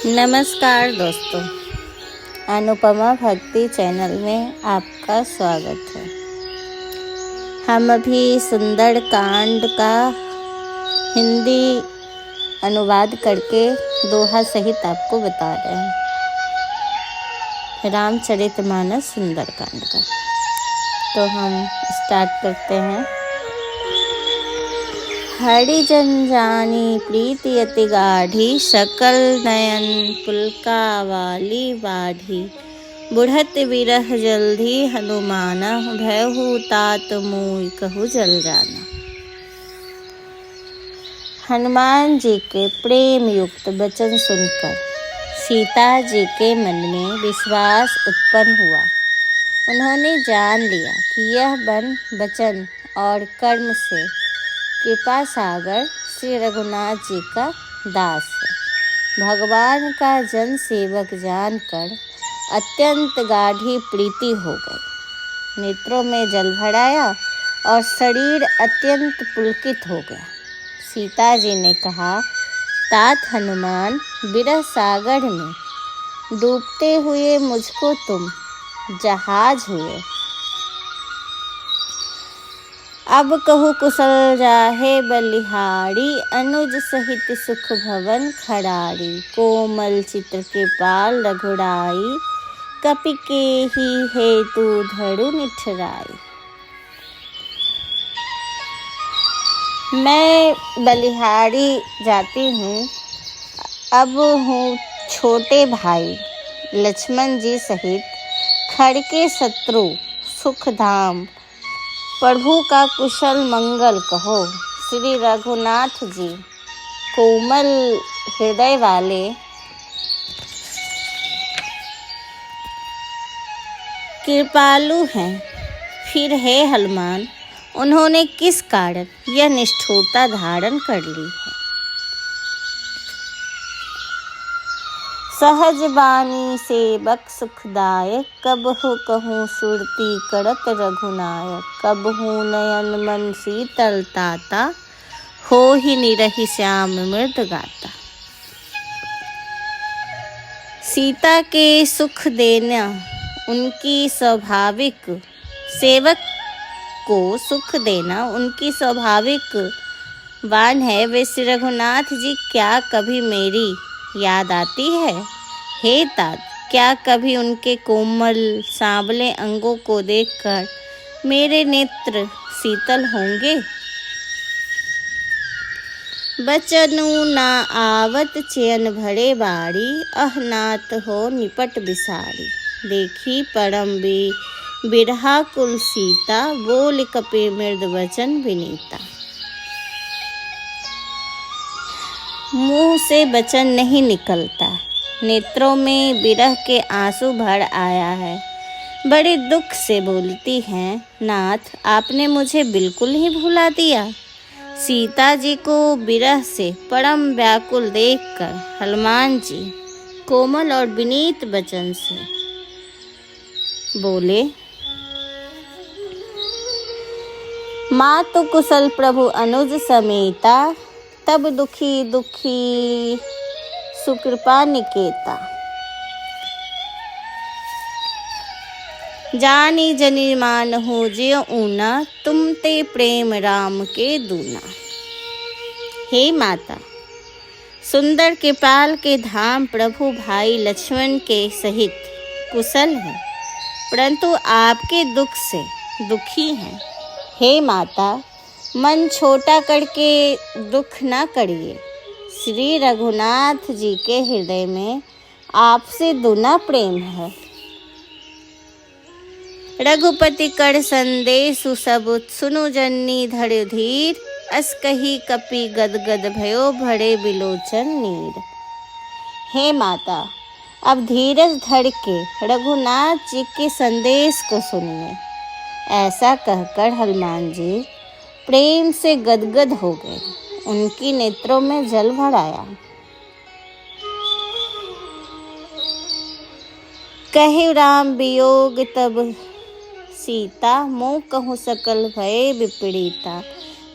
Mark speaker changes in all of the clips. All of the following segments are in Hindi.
Speaker 1: नमस्कार दोस्तों, अनुपमा भक्ति चैनल में आपका स्वागत है। हम अभी सुंदर कांड का हिंदी अनुवाद करके दोहा सहित आपको बता रहे हैं, रामचरितमानस सुंदर कांड का। तो हम स्टार्ट करते हैं। हरिजन जानी प्रीति अति गाढ़ी, सकल नयन पुलकावाली बाढ़ी। बुढ़त विरह जल्दी हनुमाना, भयहु तात मुई कहु जल जाना। हनुमान जी के प्रेम युक्त वचन सुनकर सीता जी के मन में विश्वास उत्पन्न हुआ। उन्होंने जान लिया कि यह वचन और कर्म से कृपा सागर श्री रघुनाथ जी का दास है। भगवान का जन सेवक जानकर अत्यंत गाढ़ी प्रीति हो गई। नेत्रों में जल भर आया और शरीर अत्यंत पुलकित हो गया। सीता जी ने कहा, तात हनुमान, विरह सागर में डूबते हुए मुझको तुम जहाज हुए। अब कहु कुशल जाहे बलिहारी, अनुज सहित सुख भवन खड़ारी। कोमल चित्र के पाल रघुराई, कपि के ही हेतु धरु निठराई। मैं बलिहारी जाती हूँ। अब हूँ छोटे भाई लक्ष्मण जी सहित खड़ के शत्रु सुखधाम प्रभु का कुशल मंगल कहो। श्री रघुनाथ जी कोमल हृदय वाले, कृपालु हैं। फिर हे हनुमान, उन्होंने किस कारण यह निष्ठुरता धारण कर ली है। सहज बानी सेवक सुखदायक, कबहु कहूँ सुरती करत रघुनायक। कबहु नयन मन शीतल ताता, हो ही निरहि श्याम मृद गाता। सीता के सुख देना उनकी स्वाभाविक, सेवक को सुख देना उनकी स्वाभाविक वाण है। वे श्री रघुनाथ जी क्या कभी मेरी याद आती है? हे तात, क्या कभी उनके कोमल सांवले अंगों को देखकर मेरे नेत्र शीतल होंगे? बचनु ना आवत चयन भरे बाड़ी, अहनात हो निपट बिसारी। देखी परम बिरहा कुल सीता, बोल कपि मृद वचन विनीता। मुंह से वचन नहीं निकलता, नेत्रों में विरह के आंसू भर आया है। बड़े दुख से बोलती हैं, नाथ आपने मुझे बिल्कुल ही भुला दिया। सीता जी को विरह से परम व्याकुल देखकर हनुमान जी कोमल और विनीत वचन से बोले, मातु कुशल प्रभु अनुज समेता, तब दुखी दुखी सुकृपा निकेता। जानी जनी मान हो जिय ऊना, तुम ते प्रेम राम के दूना। हे माता, सुंदर कृपाल के धाम प्रभु भाई लक्ष्मण के सहित कुशल हैं, परंतु आपके दुख से दुखी हैं। हे माता, मन छोटा करके दुख न करिए। श्री रघुनाथ जी के हृदय में आपसे दुना प्रेम है। रघुपति कर संदेशु सब, सुनु जननी धर धीर। अस कही कपि गदगद भयो, भरे बिलोचन नीर। हे माता, अब धीरज धर के रघुनाथ जी के संदेश को सुनिए। ऐसा कहकर हनुमान जी प्रेम से गदगद हो गए। उनकी नेत्रों में जल भर आया। कहे राम वियोग तब सीता, मोह कहूँ सकल भय विपरीता।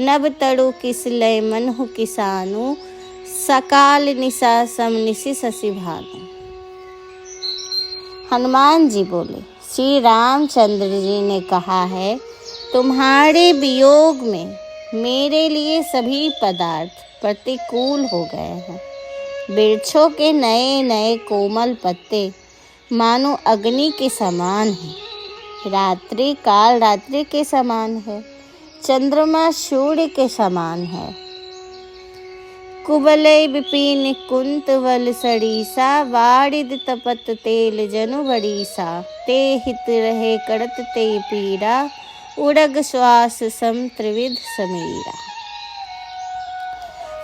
Speaker 1: नभ तड़ु किस लय मनहु किसानु, सकाल निशा सम निशि शशि भानु। हनुमान जी बोले, श्री रामचंद्र जी ने कहा है, तुम्हारे वियोग में मेरे लिए सभी पदार्थ प्रतिकूल हो गए हैं। वृक्षों के नए नए कोमल पत्ते मानो अग्नि के समान हैं। रात्रि काल रात्रि के समान है, चंद्रमा सूर्य के समान है। कुबलय विपिन कुंत वल सड़ीसा, वारिद तपत तेल जनु बड़ीसा। ते हित रहे करत ते पीड़ा, उड़ग श्वास सम त्रिविध समीरा।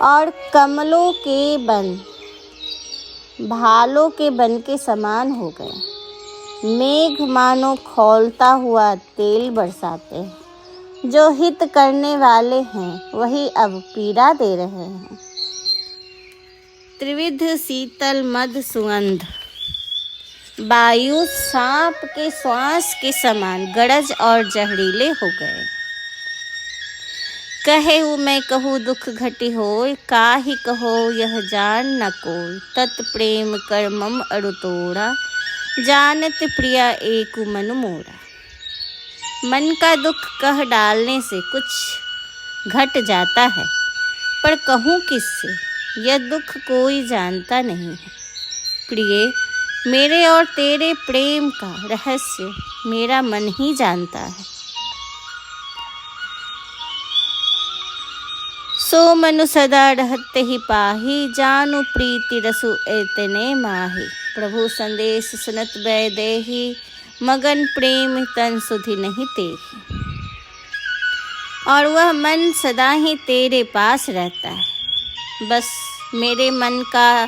Speaker 1: और कमलों के बन भालों के बन के समान हो गए। मेघ मानो खौलता हुआ तेल बरसाते हैं। जो हित करने वाले हैं वही अब पीड़ा दे रहे हैं। त्रिविध शीतल मद सुगंध, वायु सांप के श्वास के समान गरज और जहरीले हो गए। कहेऊ मैं कहूँ दुख घटी होय, काहि कहो यह जान न कोय। तत् प्रेम कर मम अरु तोड़ा, जानत प्रिया एक मन मोड़ा। मन का दुख कह डालने से कुछ घट जाता है, पर कहूँ किससे, यह दुख कोई जानता नहीं है। प्रिय, मेरे और तेरे प्रेम का रहस्य मेरा मन ही जानता है। सो मनु सदा रहते ही पाही, जानु प्रीति रसु एतने माही। प्रभु संदेश सुनत बै देही, मगन प्रेम तन सुधि नहीं तेही। और वह मन सदा ही तेरे पास रहता है। बस मेरे मन का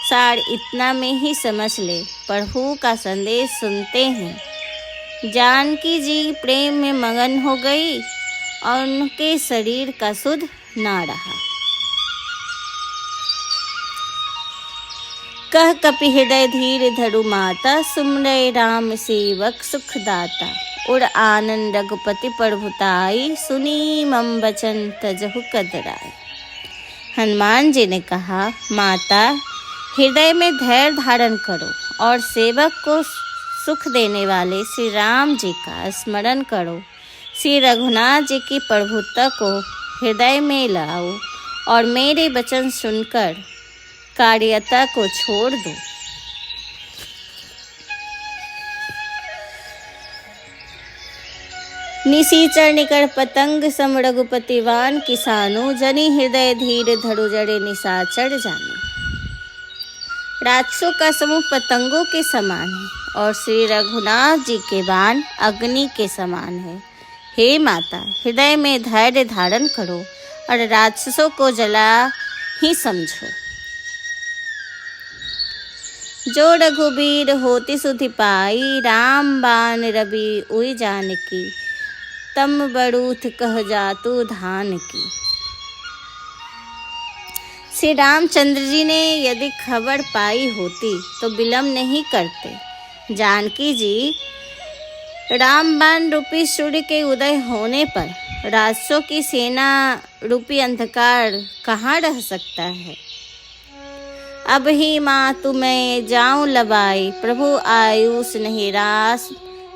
Speaker 1: सार इतना में ही समझ ले, प्रभु का संदेश सुनते हैं जानकी जी प्रेम में मगन हो गई और उनके शरीर का सुध ना रहा। कह कपि हृदय धीर धरु माता, सुमरय राम सेवक सुखदाता। उड़ आनंद रघुपति प्रभुताई, सुनी मम बचन तजहु कदराई। हनुमान जी ने कहा, माता हृदय में धैर्य धारण करो और सेवक को सुख देने वाले श्री राम जी का स्मरण करो। श्री रघुनाथ जी की प्रभुता को हृदय में लाओ और मेरे वचन सुनकर कार्यता को छोड़ दो। निशिचर निकट पतंग सम रघुपतिवान किसानो, जनि हृदय धीर धरु जड़े निशाचर जानो। राक्षसों का समूह पतंगों के समान है और श्री रघुनाथ जी के बाण अग्नि के समान है। हे माता, हृदय में धैर्य धारण करो और राक्षसों को जला ही समझो। जो रघुबीर होती सुधि पाई, राम बाण रवि उई जानकी। तम बड़ूथ कह जातु धान की। श्री रामचंद्र जी ने यदि खबर पाई होती तो विलम्ब नहीं करते। जानकी जी रामबाण रूपी सूर्य के उदय होने पर राक्षसों की सेना रूपी अंधकार कहाँ रह सकता है। अब ही माँ तुम्हें जाऊं लबाई, प्रभु आयुष नहीं रास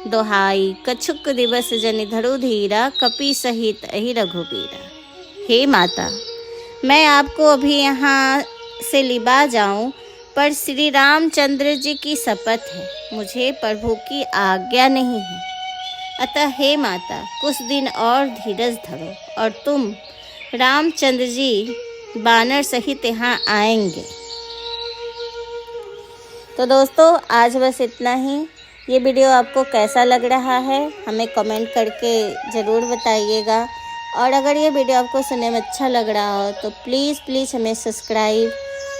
Speaker 1: दोहाई। कछुक दिवस जनि धरु धीरा, कपि सहित अहि रघुबीरा। हे माता, मैं आपको अभी यहाँ से लिबा जाऊं, पर श्री रामचंद्र जी की शपथ है, मुझे प्रभु की आज्ञा नहीं है। अतः हे माता, कुछ दिन और धीरज धरो और तुम रामचंद्र जी बानर सहित यहाँ आएंगे। तो दोस्तों, आज बस इतना ही। ये वीडियो आपको कैसा लग रहा है हमें कमेंट करके ज़रूर बताइएगा। और अगर ये वीडियो आपको सुनने में अच्छा लग रहा हो तो प्लीज़ हमें सब्सक्राइब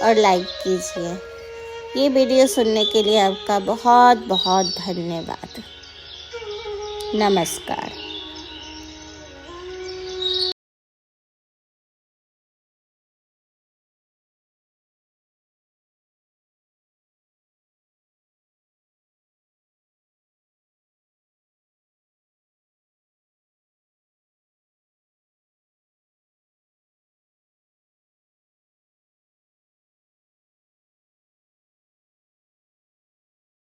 Speaker 1: और लाइक कीजिए। ये वीडियो सुनने के लिए आपका बहुत बहुत धन्यवाद। नमस्कार।